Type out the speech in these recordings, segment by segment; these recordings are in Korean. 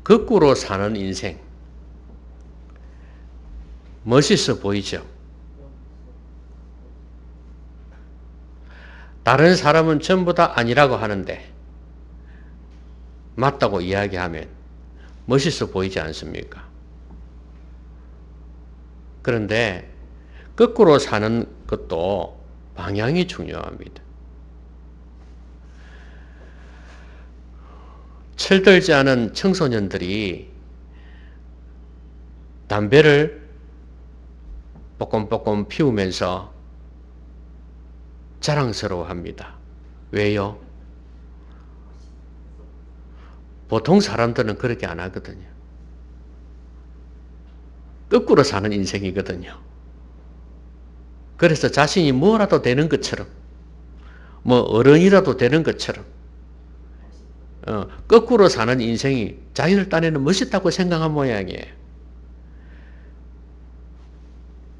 거꾸로 사는 인생. 멋있어 보이죠? 다른 사람은 전부 다 아니라고 하는데 맞다고 이야기하면 멋있어 보이지 않습니까? 그런데 거꾸로 사는 것도 방향이 중요합니다. 철들지 않은 청소년들이 담배를 뽀꼼뽀꼼 피우면서 자랑스러워합니다. 왜요? 보통 사람들은 그렇게 안 하거든요. 거꾸로 사는 인생이거든요. 그래서 자신이 뭐라도 되는 것처럼, 뭐 어른이라도 되는 것처럼, 거꾸로 사는 인생이 자기들 딴에는 멋있다고 생각한 모양이에요.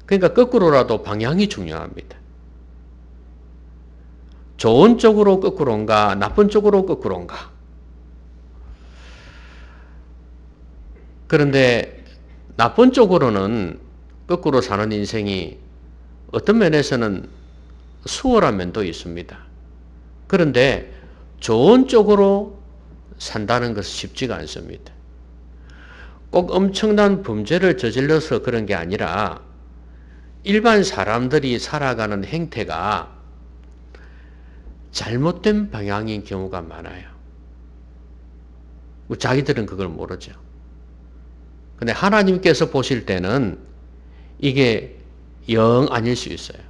그러니까 거꾸로라도 방향이 중요합니다. 좋은 쪽으로 거꾸로인가, 나쁜 쪽으로 거꾸로인가. 그런데 나쁜 쪽으로는 거꾸로 사는 인생이 어떤 면에서는 수월한 면도 있습니다. 그런데 좋은 쪽으로 산다는 것은 쉽지가 않습니다. 꼭 엄청난 범죄를 저질러서 그런 게 아니라 일반 사람들이 살아가는 행태가 잘못된 방향인 경우가 많아요. 자기들은 그걸 모르죠. 근데 하나님께서 보실 때는 이게 영 아닐 수 있어요.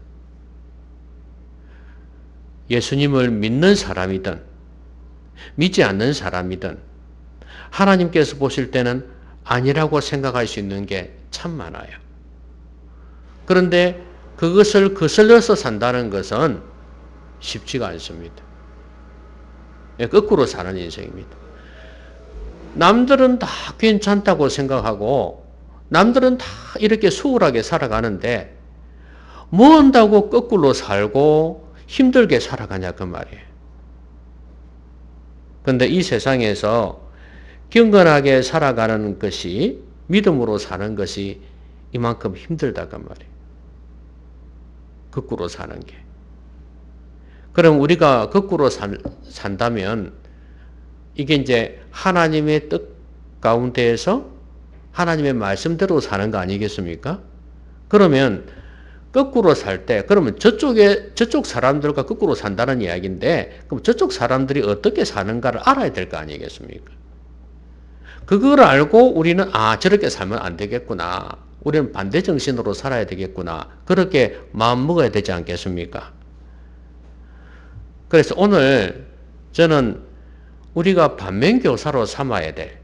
예수님을 믿는 사람이든 믿지 않는 사람이든 하나님께서 보실 때는 아니라고 생각할 수 있는 게 참 많아요. 그런데 그것을 거슬러서 산다는 것은 쉽지가 않습니다. 거꾸로 사는 인생입니다. 남들은 다 괜찮다고 생각하고 남들은 다 이렇게 수월하게 살아가는데 뭐 한다고 거꾸로 살고 힘들게 살아가냐 그 말이에요. 그런데 이 세상에서 경건하게 살아가는 것이 믿음으로 사는 것이 이만큼 힘들다 그 말이에요. 거꾸로 사는 게. 그럼 우리가 거꾸로 산다면 이게 이제 하나님의 뜻 가운데에서 하나님의 말씀대로 사는 거 아니겠습니까? 그러면 거꾸로 살 때, 그러면 저쪽 사람들과 거꾸로 산다는 이야기인데, 그럼 저쪽 사람들이 어떻게 사는가를 알아야 될 거 아니겠습니까? 그걸 알고 우리는, 저렇게 살면 안 되겠구나. 우리는 반대 정신으로 살아야 되겠구나. 그렇게 마음 먹어야 되지 않겠습니까? 그래서 오늘 저는 우리가 반면교사로 삼아야 될,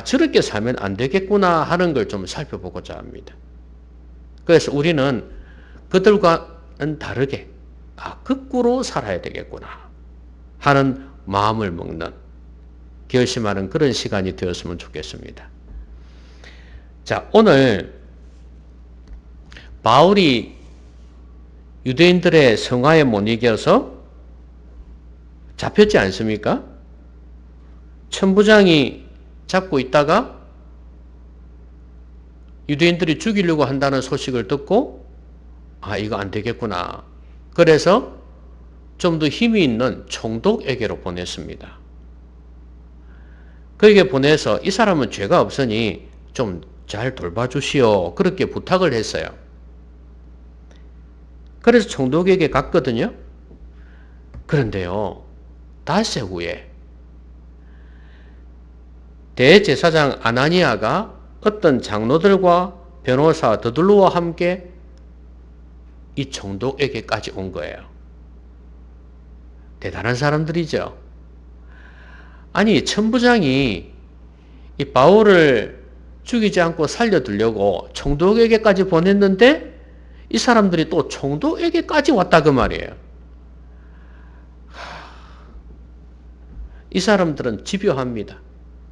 저렇게 살면 안 되겠구나 하는 걸 좀 살펴보고자 합니다. 그래서 우리는 그들과는 다르게, 거꾸로 살아야 되겠구나 하는 마음을 먹는, 결심하는 그런 시간이 되었으면 좋겠습니다. 자, 오늘 바울이 유대인들의 성화에 못 이겨서 잡혔지 않습니까? 천부장이 잡고 있다가 유대인들이 죽이려고 한다는 소식을 듣고 이거 안 되겠구나. 그래서 좀 더 힘이 있는 총독에게로 보냈습니다. 그에게 보내서 이 사람은 죄가 없으니 좀 잘 돌봐주시오. 그렇게 부탁을 했어요. 그래서 총독에게 갔거든요. 그런데요, 닷새 후에 대제사장 아나니아가 어떤 장로들과 변호사 더둘로와 함께 이 총독에게까지 온 거예요. 대단한 사람들이죠. 아니, 천부장이 이 바울을 죽이지 않고 살려두려고 총독에게까지 보냈는데 이 사람들이 또 총독에게까지 왔다 그 말이에요. 이 사람들은 집요합니다.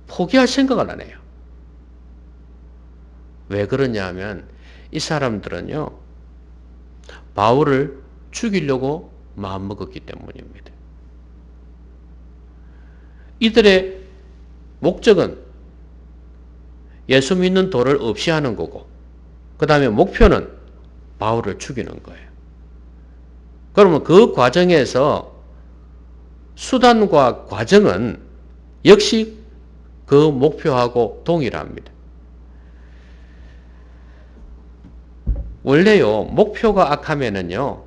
포기할 생각을 안 해요. 왜 그러냐 하면 이 사람들은요, 바울을 죽이려고 마음먹었기 때문입니다. 이들의 목적은 예수 믿는 도를 없이 하는 거고, 그 다음에 목표는 바울을 죽이는 거예요. 그러면 그 과정에서 수단과 과정은 역시 그 목표하고 동일합니다. 원래요, 목표가 악하면은요,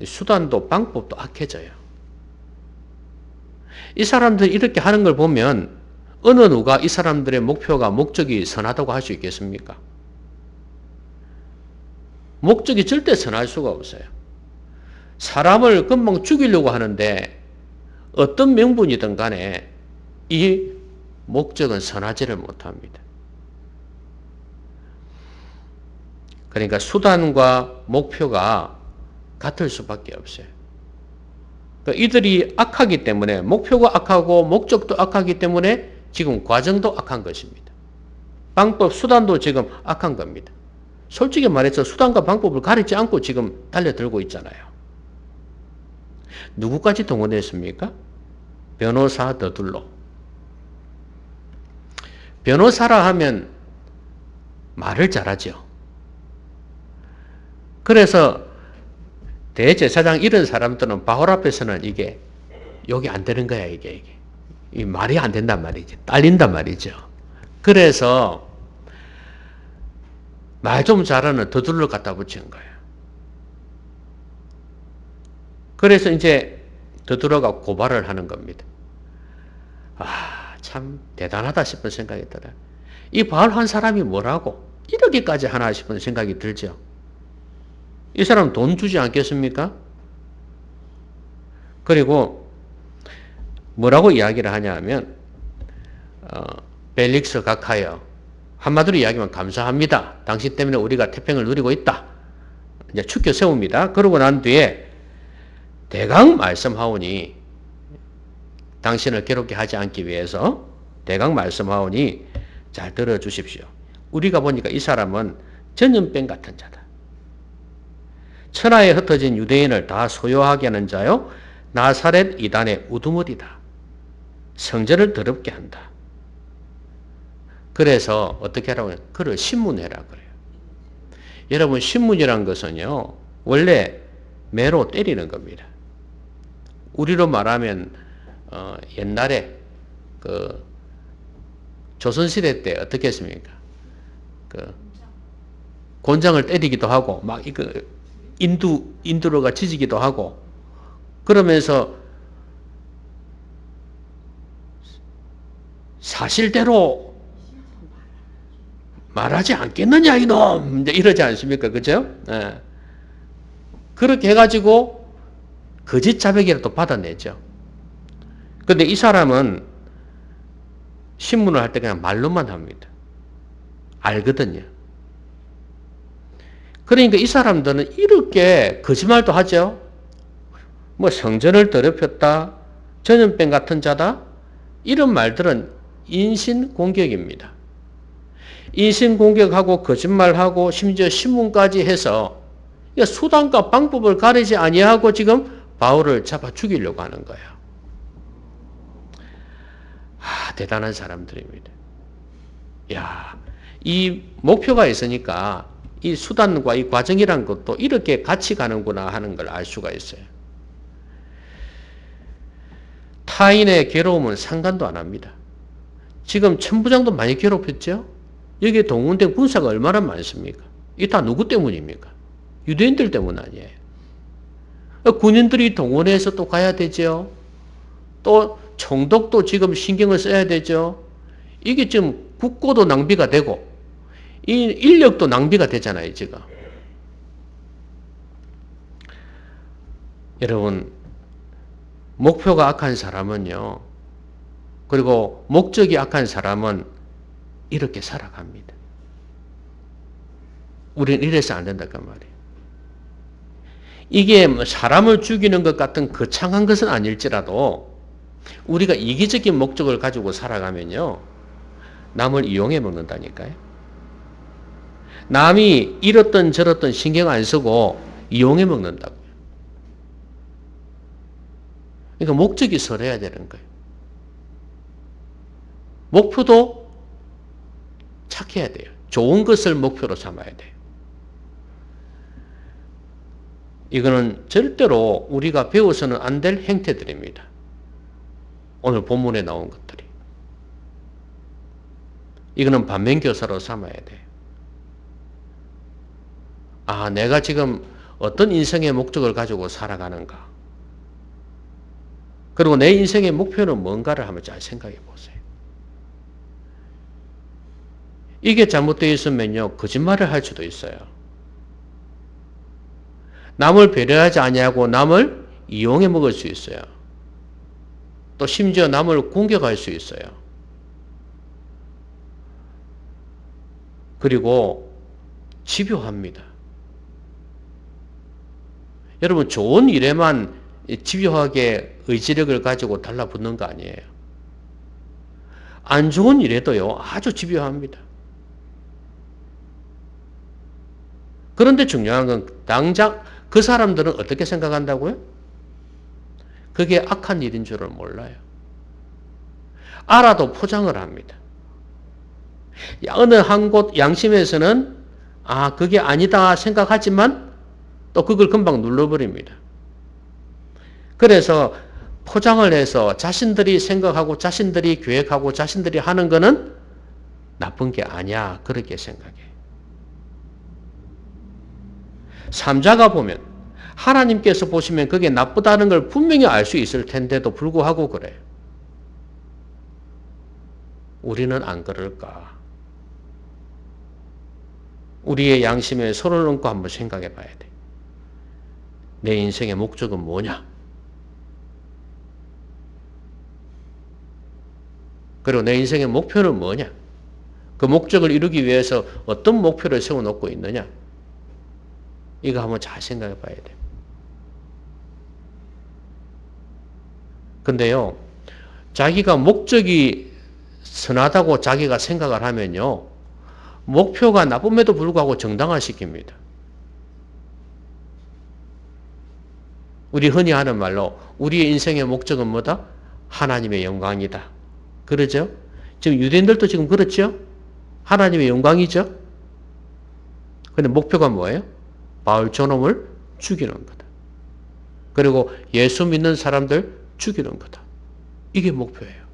수단도 방법도 악해져요. 이 사람들이 이렇게 하는 걸 보면 어느 누가 이 사람들의 목표가 목적이 선하다고 할 수 있겠습니까? 목적이 절대 선할 수가 없어요. 사람을 금방 죽이려고 하는데 어떤 명분이든 간에 이 목적은 선하지를 못합니다. 그러니까 수단과 목표가 같을 수밖에 없어요. 그러니까 이들이 악하기 때문에, 목표가 악하고 목적도 악하기 때문에 지금 과정도 악한 것입니다. 방법, 수단도 지금 악한 겁니다. 솔직히 말해서 수단과 방법을 가리지 않고 지금 달려들고 있잖아요. 누구까지 동원했습니까? 변호사 더둘로. 변호사라 하면 말을 잘하죠. 그래서 대제사장 이런 사람들은 바울 앞에서는 이게 욕이 안 되는 거야, 이게. 이 말이 안 된단 말이지. 딸린단 말이죠. 그래서 말 좀 잘하는 더둘로 갖다 붙인 거예요. 그래서 이제 더둘로가 고발을 하는 겁니다. 아, 참 대단하다 싶은 생각이 들어요. 이 바울 한 사람이 뭐라고 이렇게까지 하나 싶은 생각이 들죠. 이 사람 돈 주지 않겠습니까? 그리고 뭐라고 이야기를 하냐 하면 벨릭스 각하여, 한마디로 이야기하면 감사합니다. 당신 때문에 우리가 태평을 누리고 있다. 이제 축켜 세웁니다. 그러고 난 뒤에 대강 말씀하오니, 당신을 괴롭게 하지 않기 위해서 대강 말씀하오니 잘 들어주십시오. 우리가 보니까 이 사람은 전염병 같은 자다. 천하에 흩어진 유대인을 다 소요하게 하는 자요, 나사렛 이단의 우두머리다. 성전을 더럽게 한다. 그래서 어떻게 하라고 해요? 그를 신문해라 그래요. 여러분, 신문이란 것은요, 원래 매로 때리는 겁니다. 우리로 말하면 옛날에 그 조선시대 때 어떻게 했습니까? 그 곤장을 때리기도 하고 막 이거 인두로가 지지기도 하고 그러면서 사실대로 말하지 않겠느냐 이놈, 이제 이러지 않습니까? 그죠? 예. 그렇게 해가지고 거짓 자백이라도 받아내죠. 근데 이 사람은 신문을 할 때 그냥 말로만 합니다. 알거든요. 그러니까 이 사람들은 이렇게 거짓말도 하죠. 뭐 성전을 더럽혔다, 전염병 같은 자다, 이런 말들은 인신공격입니다. 인신공격하고 거짓말하고 심지어 신문까지 해서 수단과 방법을 가리지 아니하고 지금 바울을 잡아 죽이려고 하는 거예요. 아, 대단한 사람들입니다. 야, 이 목표가 있으니까 이 수단과 이 과정이란 것도 이렇게 같이 가는구나 하는 걸 알 수가 있어요. 타인의 괴로움은 상관도 안 합니다. 지금 천부장도 많이 괴롭혔죠? 여기에 동원된 군사가 얼마나 많습니까? 이게 다 누구 때문입니까? 유대인들 때문 아니에요. 군인들이 동원해서 또 가야 되죠. 또 총독도 지금 신경을 써야 되죠. 이게 지금 국고도 낭비가 되고 이 인력도 낭비가 되잖아요, 지금. 여러분, 목표가 악한 사람은요, 그리고 목적이 악한 사람은 이렇게 살아갑니다. 우리는 이래서 안 된다 그 말이에요. 이게 사람을 죽이는 것 같은 거창한 것은 아닐지라도 우리가 이기적인 목적을 가지고 살아가면요, 남을 이용해 먹는다니까요. 남이 이렇든 저렇든 신경 안 쓰고 이용해 먹는다고요. 그러니까 목적이 설해야 되는 거예요. 목표도 착해야 돼요. 좋은 것을 목표로 삼아야 돼요. 이거는 절대로 우리가 배워서는 안 될 행태들입니다. 오늘 본문에 나온 것들이. 이거는 반면교사로 삼아야 돼요. 아, 내가 지금 어떤 인생의 목적을 가지고 살아가는가. 그리고 내 인생의 목표는 뭔가를 한번 잘 생각해 보세요. 이게 잘못되어 있으면요, 거짓말을 할 수도 있어요. 남을 배려하지 아니하고 남을 이용해 먹을 수 있어요. 또 심지어 남을 공격할 수 있어요. 그리고 집요합니다. 여러분, 좋은 일에만 집요하게 의지력을 가지고 달라붙는 거 아니에요. 안 좋은 일에도요, 아주 집요합니다. 그런데 중요한 건 당장 그 사람들은 어떻게 생각한다고요? 그게 악한 일인 줄을 몰라요. 알아도 포장을 합니다. 어느 한 곳 양심에서는 아, 그게 아니다 생각하지만 또 그걸 금방 눌러버립니다. 그래서 포장을 해서 자신들이 생각하고 자신들이 계획하고 자신들이 하는 거는 나쁜 게 아니야. 그렇게 생각해. 삼자가 보면 하나님께서 보시면 그게 나쁘다는 걸 분명히 알 수 있을 텐데도 불구하고 그래요. 우리는 안 그럴까? 우리의 양심에 손을 얹고 한번 생각해 봐야 돼. 내 인생의 목적은 뭐냐? 그리고 내 인생의 목표는 뭐냐? 그 목적을 이루기 위해서 어떤 목표를 세워놓고 있느냐? 이거 한번 잘 생각해 봐야 돼. 근데요, 자기가 목적이 선하다고 자기가 생각을 하면요, 목표가 나쁨에도 불구하고 정당화시킵니다. 우리 흔히 하는 말로 우리의 인생의 목적은 뭐다? 하나님의 영광이다. 그러죠? 지금 유대인들도 지금 그렇죠? 하나님의 영광이죠? 근데 목표가 뭐예요? 바울 저놈을 죽이는 거다. 그리고 예수 믿는 사람들 죽이는 거다. 이게 목표예요.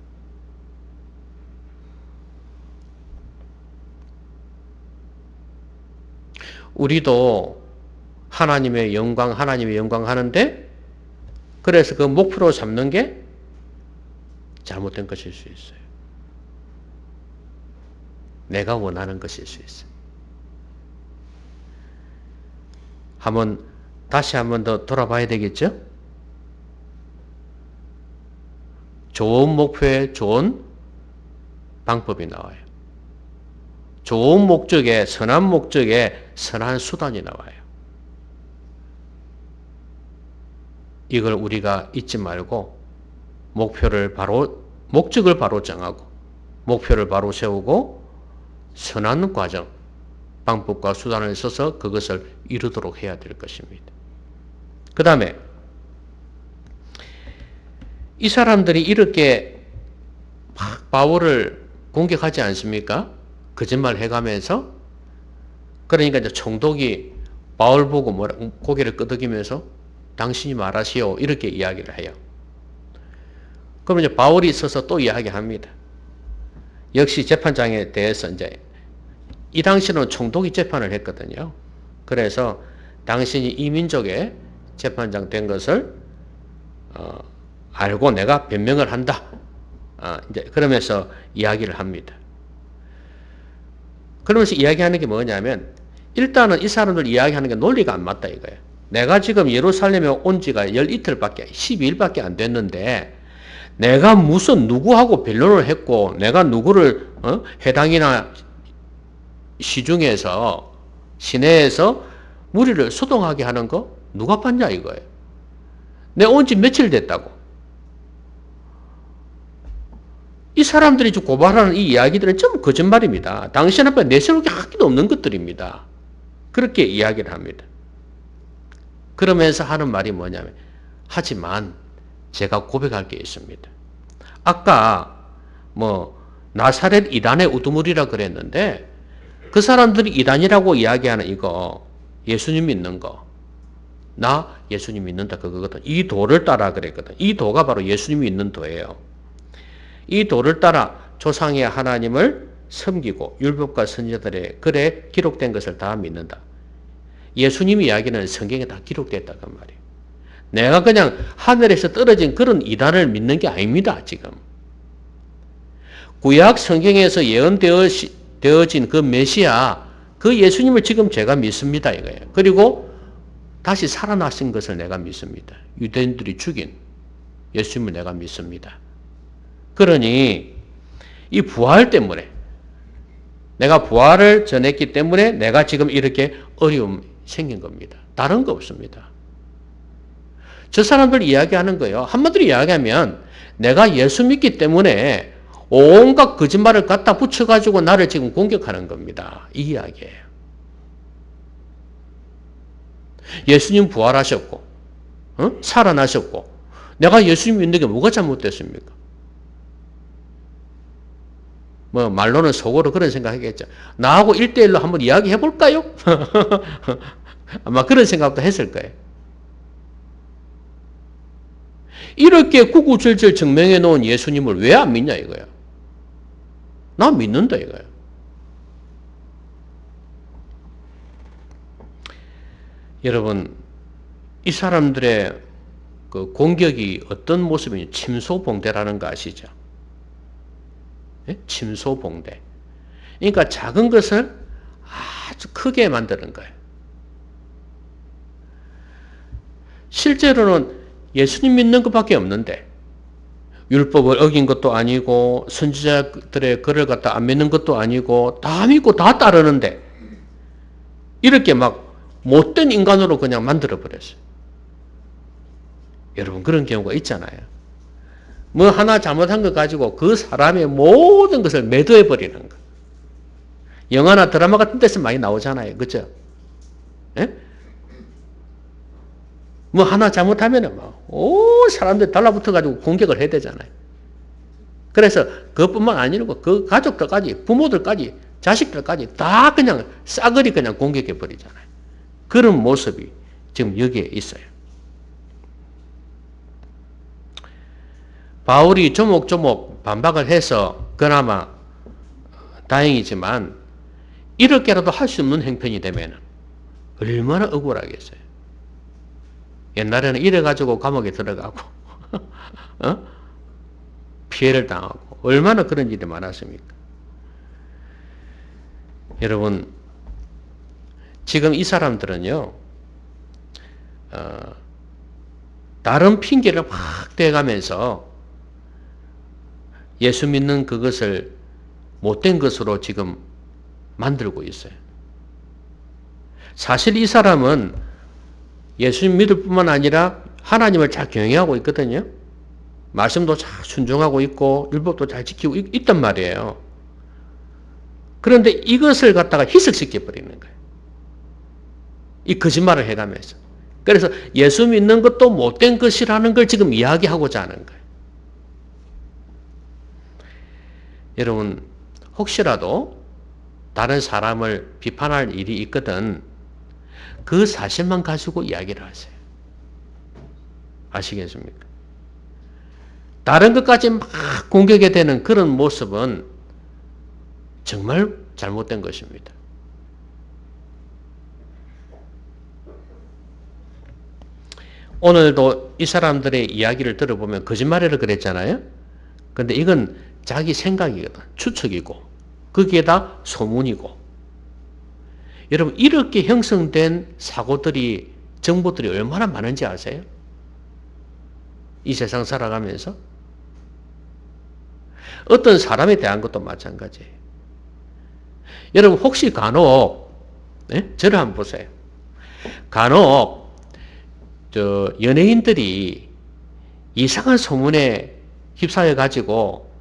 우리도 하나님의 영광 하는데 그래서 그 목표로 삼는 게 잘못된 것일 수 있어요. 내가 원하는 것일 수 있어요. 다시 한번 더 돌아봐야 되겠죠? 좋은 목표에 좋은 방법이 나와요. 좋은 목적에, 선한 목적에 선한 수단이 나와요. 이걸 우리가 잊지 말고 목적을 바로 정하고 목표를 바로 세우고 선한 과정, 방법과 수단을 써서 그것을 이루도록 해야 될 것입니다. 그 다음에 이 사람들이 이렇게 바울을 공격하지 않습니까? 거짓말 해가면서. 그러니까 이제 총독이 바울 보고 고개를 끄덕이면서 당신이 말하시오 이렇게 이야기를 해요. 그러면 이제 바울이 서서 또 이야기합니다. 역시 재판장에 대해서 이제 이 당시는 총독이 재판을 했거든요. 그래서 당신이 이 민족의 재판장 된 것을 알고 내가 변명을 한다. 이제 그러면서 이야기를 합니다. 그러면서 이야기하는 게 뭐냐면 일단은 이 사람들 이야기하는 게 논리가 안 맞다 이거예요. 내가 지금 예루살렘에 온 지가 12일밖에 안 됐는데 내가 무슨 누구하고 변론을 했고 내가 누구를 회당이나 시중에서 시내에서 무리를 소동하게 하는 거 누가 봤냐 이거예요. 내가 온 지 며칠 됐다고. 이 사람들이 고발하는 이 이야기들은 전부 거짓말입니다. 당신 앞에 내세울 게 하나도 없는 것들입니다. 그렇게 이야기를 합니다. 그러면서 하는 말이 뭐냐면 하지만 제가 고백할 게 있습니다. 아까 나사렛 이단의 우두머리라 그랬는데 그 사람들이 이단이라고 이야기하는 이거 예수님 믿는 거 나 예수님 믿는다 그거거든. 이 도를 따라 그랬거든. 이 도가 바로 예수님이 있는 도예요. 이 도를 따라 조상의 하나님을 섬기고 율법과 선지자들의 글에 기록된 것을 다 믿는다. 예수님이 이야기는 성경에 다 기록됐다는 말이에요. 내가 그냥 하늘에서 떨어진 그런 이단을 믿는 게 아닙니다. 지금. 구약 성경에서 예언되어진 그 메시아, 그 예수님을 지금 제가 믿습니다. 이거예요. 그리고 다시 살아나신 것을 내가 믿습니다. 유대인들이 죽인 예수님을 내가 믿습니다. 그러니 이 부활 때문에 내가 부활을 전했기 때문에 내가 지금 이렇게 어려움이 생긴 겁니다. 다른 거 없습니다. 저 사람들 이야기하는 거예요. 한마디로 이야기하면 내가 예수 믿기 때문에 온갖 거짓말을 갖다 붙여가지고 나를 지금 공격하는 겁니다. 이 이야기예요. 예수님 부활하셨고 살아나셨고 내가 예수님 믿는 게 뭐가 잘못됐습니까? 뭐 말로는 속으로 그런 생각하겠죠. 나하고 1대1로 한번 이야기해 볼까요? 아마 그런 생각도 했을 거예요. 이렇게 구구절절 증명해 놓은 예수님을 왜 안 믿냐 이거야. 나 믿는다 이거야. 여러분, 이 사람들의 그 공격이 어떤 모습이냐? 침소봉대라는 거 아시죠? 예? 침소봉대. 그러니까 작은 것을 아주 크게 만드는 거예요. 실제로는 예수님 믿는 것밖에 없는데 율법을 어긴 것도 아니고 선지자들의 글을 갖다 안 믿는 것도 아니고 다 믿고 다 따르는데 이렇게 막 못된 인간으로 그냥 만들어버렸어요. 여러분 그런 경우가 있잖아요. 뭐 하나 잘못한 거 가지고 그 사람의 모든 것을 매도해버리는 거. 영화나 드라마 같은 데서 많이 나오잖아요. 그죠? 예? 뭐 하나 잘못하면은 막, 사람들 달라붙어가지고 공격을 해야 되잖아요. 그래서 그것뿐만 아니고 그 가족들까지, 부모들까지, 자식들까지 다 그냥 싸그리 그냥 공격해버리잖아요. 그런 모습이 지금 여기에 있어요. 바울이 조목조목 반박을 해서 그나마 다행이지만 이렇게라도 할 수 없는 형편이 되면 얼마나 억울하겠어요. 옛날에는 이래가지고 감옥에 들어가고 피해를 당하고 얼마나 그런 일이 많았습니까? 여러분 지금 이 사람들은요 다른 핑계를 막 대가면서 예수 믿는 그것을 못된 것으로 지금 만들고 있어요. 사실 이 사람은 예수님 믿을 뿐만 아니라 하나님을 잘 경외하고 있거든요. 말씀도 잘 순종하고 있고 율법도 잘 지키고 있단 말이에요. 그런데 이것을 갖다가 희석시켜 버리는 거예요. 이 거짓말을 해가면서. 그래서 예수 믿는 것도 못된 것이라는 걸 지금 이야기하고자 하는 거예요. 여러분 혹시라도 다른 사람을 비판할 일이 있거든 그 사실만 가지고 이야기를 하세요. 아시겠습니까? 다른 것까지 막 공격이 되는 그런 모습은 정말 잘못된 것입니다. 오늘도 이 사람들의 이야기를 들어보면 거짓말이라 그랬잖아요. 근데 이건 자기 생각이거든. 추측이고 거기에다 소문이고. 여러분 이렇게 형성된 사고들이 정보들이 얼마나 많은지 아세요? 이 세상 살아가면서 어떤 사람에 대한 것도 마찬가지예요. 여러분 혹시 간혹 저를 한번 보세요. 간혹 연예인들이 이상한 소문에 휩싸여 가지고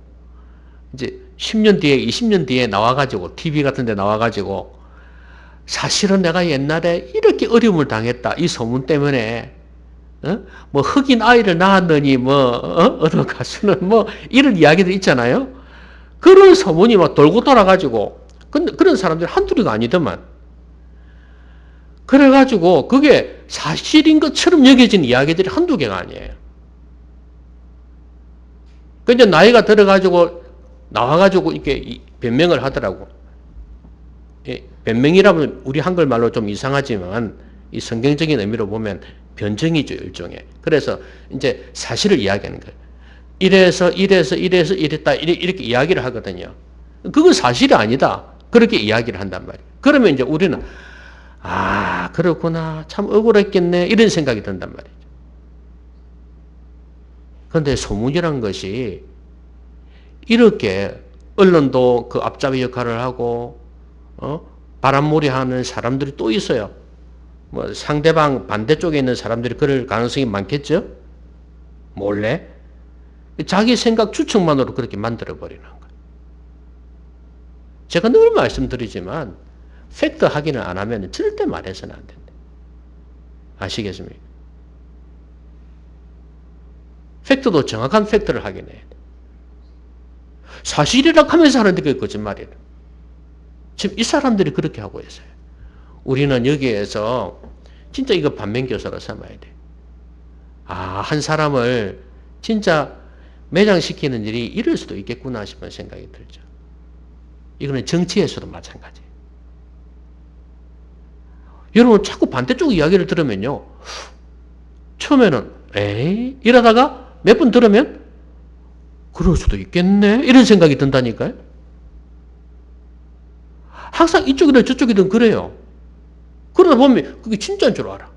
이제 10년 뒤에 20년 뒤에 나와가지고 TV 같은 데 나와가지고 사실은 내가 옛날에 이렇게 어려움을 당했다. 이 소문 때문에 뭐 흑인 아이를 낳았느니 어느 가수는 뭐 이런 이야기들 있잖아요. 그런 소문이 막 돌고 돌아가지고, 근데 그런 사람들이 한둘이가 아니더만. 그래가지고 그게 사실인 것처럼 여겨진 이야기들이 한두 개가 아니에요. 근데 나이가 들어가지고 나와가지고 이렇게 변명을 하더라고. 변명이라면 우리 한글말로 좀 이상하지만 이 성경적인 의미로 보면 변증이죠, 일종의. 그래서 이제 사실을 이야기하는 거예요. 이래서 이랬다 이렇게 이야기를 하거든요. 그건 사실이 아니다. 그렇게 이야기를 한단 말이에요. 그러면 이제 우리는 아, 그렇구나. 참 억울했겠네. 이런 생각이 든단 말이죠. 그런데 소문이란 것이 이렇게 언론도 그 앞잡이 역할을 하고 바람몰이 하는 사람들이 또 있어요. 뭐 상대방 반대쪽에 있는 사람들이 그럴 가능성이 많겠죠? 몰래? 자기 생각 추측만으로 그렇게 만들어버리는 거예요. 제가 늘 말씀드리지만 팩트 확인을 안 하면 절대 말해서는 안 된다. 아시겠습니까? 팩트도 정확한 팩트를 확인해야 돼. 사실이라고 하면서 하는데 그게 거짓말이에요. 지금 이 사람들이 그렇게 하고 있어요. 우리는 여기에서 진짜 이거 반면교사로 삼아야 돼. 아, 한 사람을 진짜 매장시키는 일이 이럴 수도 있겠구나 싶은 생각이 들죠. 이거는 정치에서도 마찬가지예요. 여러분 자꾸 반대쪽 이야기를 들으면요. 처음에는 에이? 이러다가 몇 번 들으면 그럴 수도 있겠네? 이런 생각이 든다니까요. 항상 이쪽이든 저쪽이든 그래요. 그러다 보면 그게 진짜인 줄 알아.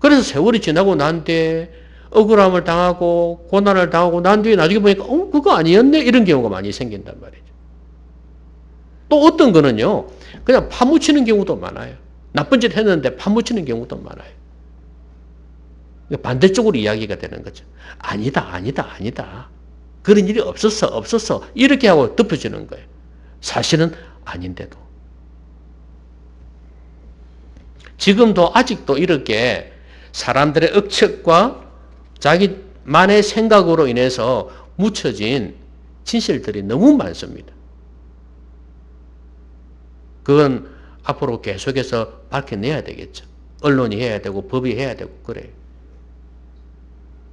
그래서 세월이 지나고 난 뒤에 억울함을 당하고 고난을 당하고 난 뒤에 나중에 보니까 그거 아니었네? 이런 경우가 많이 생긴단 말이죠. 또 어떤 거는요. 그냥 파묻히는 경우도 많아요. 나쁜 짓 했는데 파묻히는 경우도 많아요. 반대쪽으로 이야기가 되는 거죠. 아니다. 그런 일이 없었어. 이렇게 하고 덮어주는 거예요. 사실은 아닌데도. 지금도 아직도 이렇게 사람들의 억측과 자기만의 생각으로 인해서 묻혀진 진실들이 너무 많습니다. 그건 앞으로 계속해서 밝혀내야 되겠죠. 언론이 해야 되고 법이 해야 되고 그래요.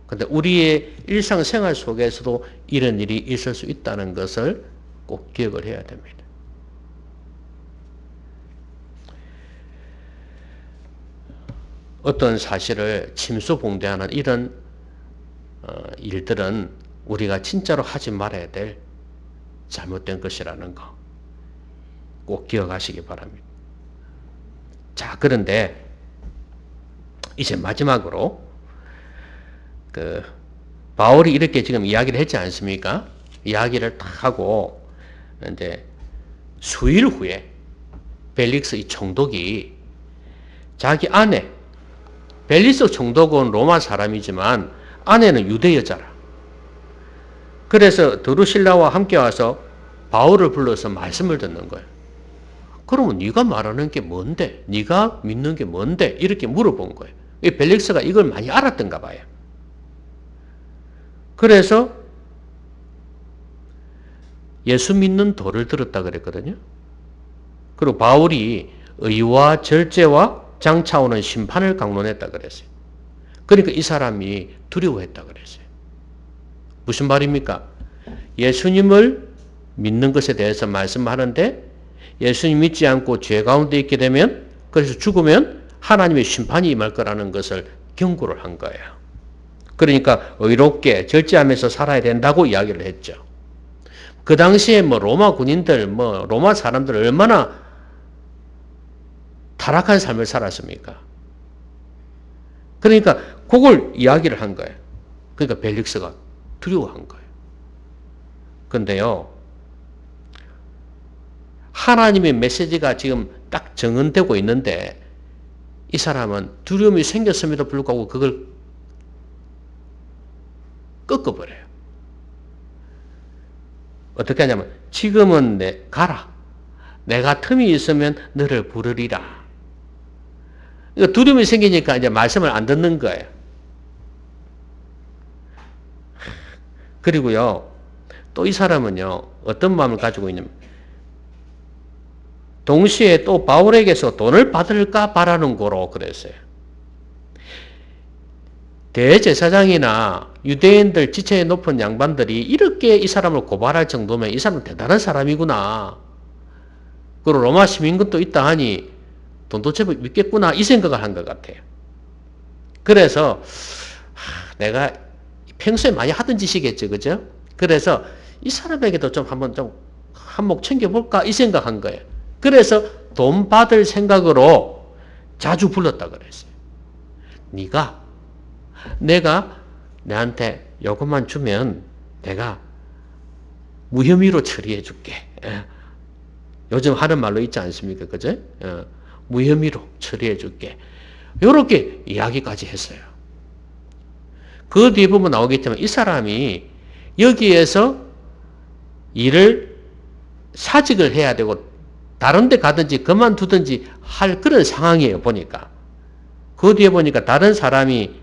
그런데 우리의 일상생활 속에서도 이런 일이 있을 수 있다는 것을 꼭 기억을 해야 됩니다. 어떤 사실을 침수봉대하는 이런 일들은 우리가 진짜로 하지 말아야 될 잘못된 것이라는 거 꼭 기억하시기 바랍니다. 자, 그런데 이제 마지막으로 바울이 이렇게 지금 이야기를 했지 않습니까? 이야기를 딱 하고 이제 수일 후에 벨릭스 이 총독이 자기 아내 벨릭스 총독은 로마 사람이지만 아내는 유대 여자라. 그래서 드루실라와 함께 와서 바울을 불러서 말씀을 듣는 거예요. 그러면 네가 말하는 게 뭔데? 네가 믿는 게 뭔데? 이렇게 물어본 거예요. 벨릭스가 이걸 많이 알았던가 봐요. 그래서 예수 믿는 도를 들었다 그랬거든요. 그리고 바울이 의와 절제와 장차오는 심판을 강론했다 그랬어요. 그러니까 이 사람이 두려워했다 그랬어요. 무슨 말입니까? 예수님을 믿는 것에 대해서 말씀하는데 예수님 믿지 않고 죄 가운데 있게 되면 그래서 죽으면 하나님의 심판이 임할 거라는 것을 경고를 한 거예요. 그러니까 의롭게 절제하면서 살아야 된다고 이야기를 했죠. 그 당시에 로마 군인들, 로마 사람들 얼마나 타락한 삶을 살았습니까? 그러니까 그걸 이야기를 한 거예요. 그러니까 벨릭스가 두려워한 거예요. 그런데요, 하나님의 메시지가 지금 딱 정언되고 있는데 이 사람은 두려움이 생겼음에도 불구하고 그걸 꺾어버려요. 어떻게 하냐면 지금은 가라. 내가 틈이 있으면 너를 부르리라. 그러니까 두려움이 생기니까 이제 말씀을 안 듣는 거예요. 그리고요, 또 이 사람은요, 어떤 마음을 가지고 있냐면, 동시에 또 바울에게서 돈을 받을까 바라는 거로 그랬어요. 대제사장이나 유대인들 지체에 높은 양반들이 이렇게 이 사람을 고발할 정도면 이 사람은 대단한 사람이구나. 그리고 로마 시민권도 있다 하니 돈도 제법 믿겠구나 이 생각을 한 것 같아요. 그래서 내가 평소에 많이 하던 짓이겠죠, 그죠? 그래서 이 사람에게도 좀 한번 좀 한몫 챙겨볼까 이 생각한 거예요. 그래서 돈 받을 생각으로 자주 불렀다 그랬어요. 내가 내한테 요것만 주면 내가 무혐의로 처리해 줄게. 요즘 하는 말로 있지 않습니까? 그죠? 무혐의로 처리해 줄게. 요렇게 이야기까지 했어요. 그 뒤에 보면 나오겠지만 이 사람이 여기에서 일을 사직을 해야 되고 다른 데 가든지 그만두든지 할 그런 상황이에요. 보니까. 그 뒤에 보니까 다른 사람이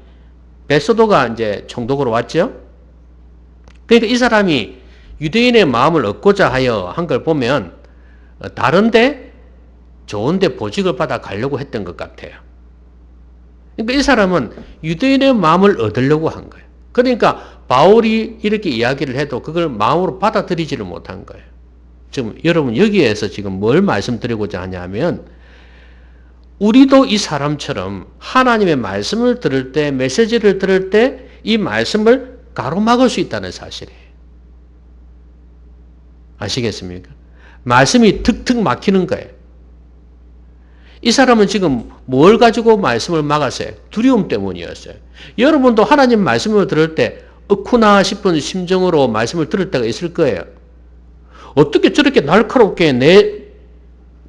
베소도가 이제 총독으로 왔죠. 그러니까 이 사람이 유대인의 마음을 얻고자 하여 한 걸 보면 다른데 좋은데 보직을 받아 가려고 했던 것 같아요. 그러니까 이 사람은 유대인의 마음을 얻으려고 한 거예요. 그러니까 바울이 이렇게 이야기를 해도 그걸 마음으로 받아들이지를 못한 거예요. 지금 여러분 여기에서 지금 뭘 말씀드리고자 하냐면 우리도 이 사람처럼 하나님의 말씀을 들을 때, 메시지를 들을 때 이 말씀을 가로막을 수 있다는 사실이에요. 아시겠습니까? 말씀이 툭툭 막히는 거예요. 이 사람은 지금 뭘 가지고 말씀을 막았어요? 두려움 때문이었어요. 여러분도 하나님 말씀을 들을 때 억구나 싶은 심정으로 말씀을 들을 때가 있을 거예요. 어떻게 저렇게 날카롭게 내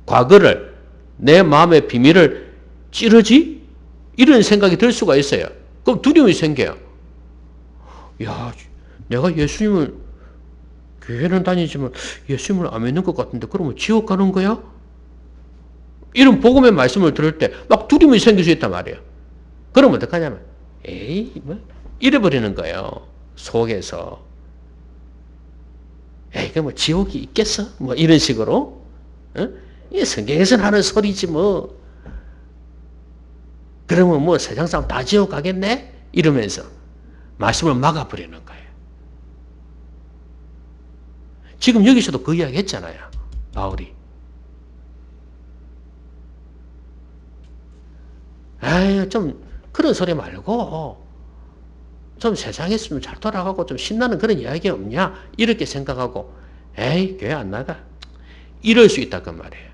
과거를, 내 마음의 비밀을 찌르지? 이런 생각이 들 수가 있어요. 그럼 두려움이 생겨요. 야, 내가 예수님을, 교회는 다니지만 예수님을 안 믿는 것 같은데 그러면 지옥 가는 거야? 이런 복음의 말씀을 들을 때 막 두려움이 생길 수 있단 말이에요. 그러면 어떡하냐면, 이래버리는 거예요. 속에서. 그 뭐 지옥이 있겠어? 뭐 이런 식으로. 이게 성경에서는 하는 소리지 뭐. 그러면 뭐 세상 사람 다 지옥 가겠네? 이러면서 말씀을 막아버리는 거예요. 지금 여기서도 그 이야기 했잖아요. 바울이. 좀 그런 소리 말고 좀 세상에서 좀 잘 돌아가고 좀 신나는 그런 이야기 없냐? 이렇게 생각하고 교회 안 나가. 이럴 수 있다 그 말이에요.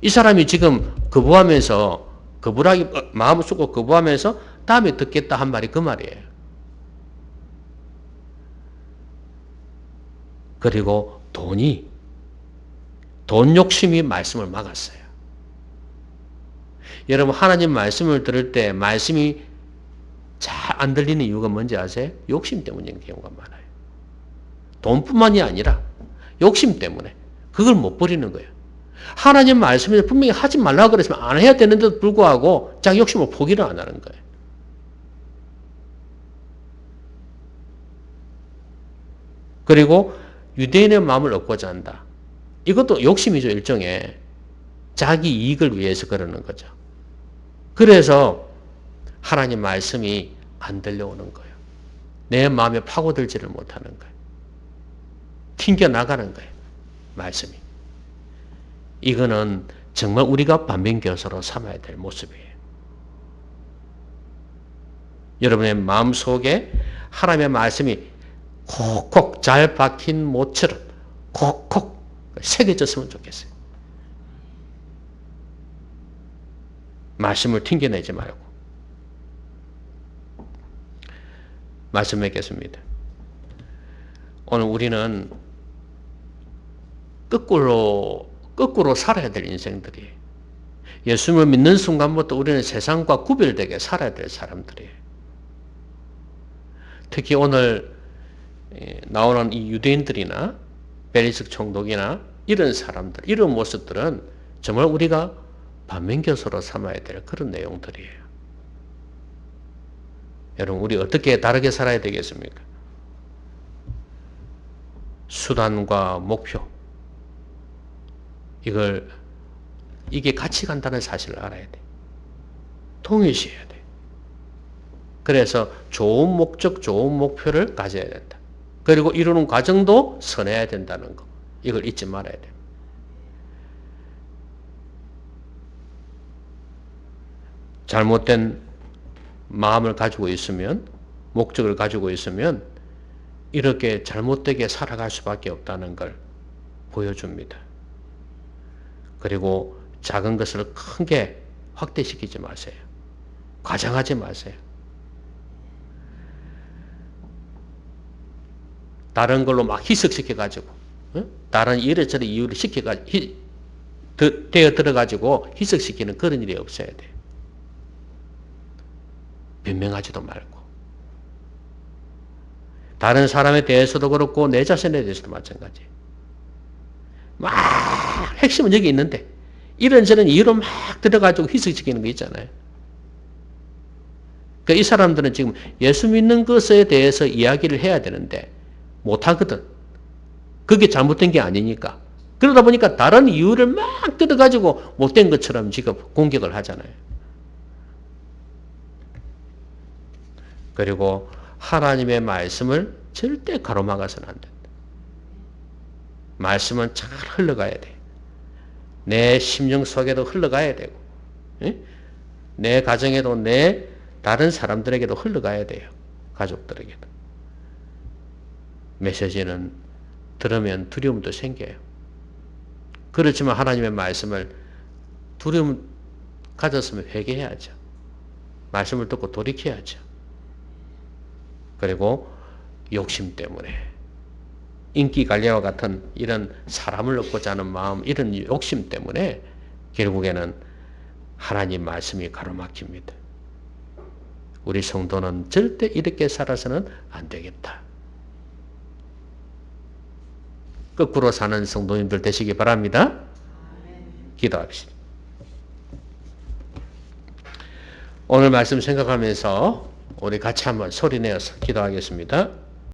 이 사람이 지금 마음을 쏟고 거부하면서 다음에 듣겠다 한 말이 그 말이에요. 그리고 돈 욕심이 말씀을 막았어요. 여러분 하나님 말씀을 들을 때 말씀이 잘 안 들리는 이유가 뭔지 아세요? 욕심 때문인 경우가 많아요. 돈뿐만이 아니라 욕심 때문에 그걸 못 버리는 거예요. 하나님 말씀에서 분명히 하지 말라고 그랬으면 안 해야 되는데도 불구하고 자기 욕심을 포기를 안 하는 거예요. 그리고 유대인의 마음을 얻고자 한다. 이것도 욕심이죠. 일종의 자기 이익을 위해서 그러는 거죠. 그래서 하나님 말씀이 안 들려오는 거예요. 내 마음에 파고들지를 못하는 거예요. 튕겨나가는 거예요. 말씀이. 이거는 정말 우리가 반면교사로 삼아야 될 모습이에요. 여러분의 마음속에 하나님의 말씀이 콕콕 잘 박힌 못처럼 콕콕 새겨졌으면 좋겠어요. 말씀을 튕겨내지 말고. 말씀 맺겠습니다. 오늘 우리는 거꾸로 살아야 될 인생들이에요. 예수님을 믿는 순간부터 우리는 세상과 구별되게 살아야 될 사람들이에요. 특히 오늘 나오는 이 유대인들이나 벨리스 총독이나 이런 사람들, 이런 모습들은 정말 우리가 반면교사로 삼아야 될 그런 내용들이에요. 여러분, 우리 어떻게 다르게 살아야 되겠습니까? 수단과 목표. 이게 같이 간다는 사실을 알아야 돼. 동일시해야 돼. 그래서 좋은 목적, 좋은 목표를 가져야 된다. 그리고 이루는 과정도 선해야 된다는 거. 이걸 잊지 말아야 돼. 잘못된 마음을 가지고 있으면, 목적을 가지고 있으면 이렇게 잘못되게 살아갈 수밖에 없다는 걸 보여줍니다. 그리고 작은 것을 크게 확대시키지 마세요. 과장하지 마세요. 다른 걸로 막 희석시켜가지고, 다른 이래저래 이유를 시켜가지고, 되어 들어가지고 희석시키는 그런 일이 없어야 돼요. 변명하지도 말고. 다른 사람에 대해서도 그렇고, 내 자신에 대해서도 마찬가지. 막, 핵심은 여기 있는데, 이런저런 이유로 막 들어가지고 희석시키는 거 있잖아요. 그러니까 이 사람들은 지금 예수 믿는 것에 대해서 이야기를 해야 되는데, 못하거든. 그게 잘못된 게 아니니까. 그러다 보니까 다른 이유를 막 들어가지고 못된 것처럼 지금 공격을 하잖아요. 그리고 하나님의 말씀을 절대 가로막아서는 안 된다. 말씀은 잘 흘러가야 돼. 내 심령 속에도 흘러가야 되고, 내 가정에도 내 다른 사람들에게도 흘러가야 돼요. 가족들에게도. 메시지는 들으면 두려움도 생겨요. 그렇지만 하나님의 말씀을 두려움 가졌으면 회개해야죠. 말씀을 듣고 돌이켜야죠. 그리고 욕심 때문에 인기관리와 같은 이런 사람을 얻고자 하는 마음, 이런 욕심 때문에 결국에는 하나님 말씀이 가로막힙니다. 우리 성도는 절대 이렇게 살아서는 안 되겠다. 거꾸로 사는 성도님들 되시기 바랍니다. 기도합시다. 오늘 말씀 생각하면서 우리 같이 한번 소리 내어서 기도하겠습니다.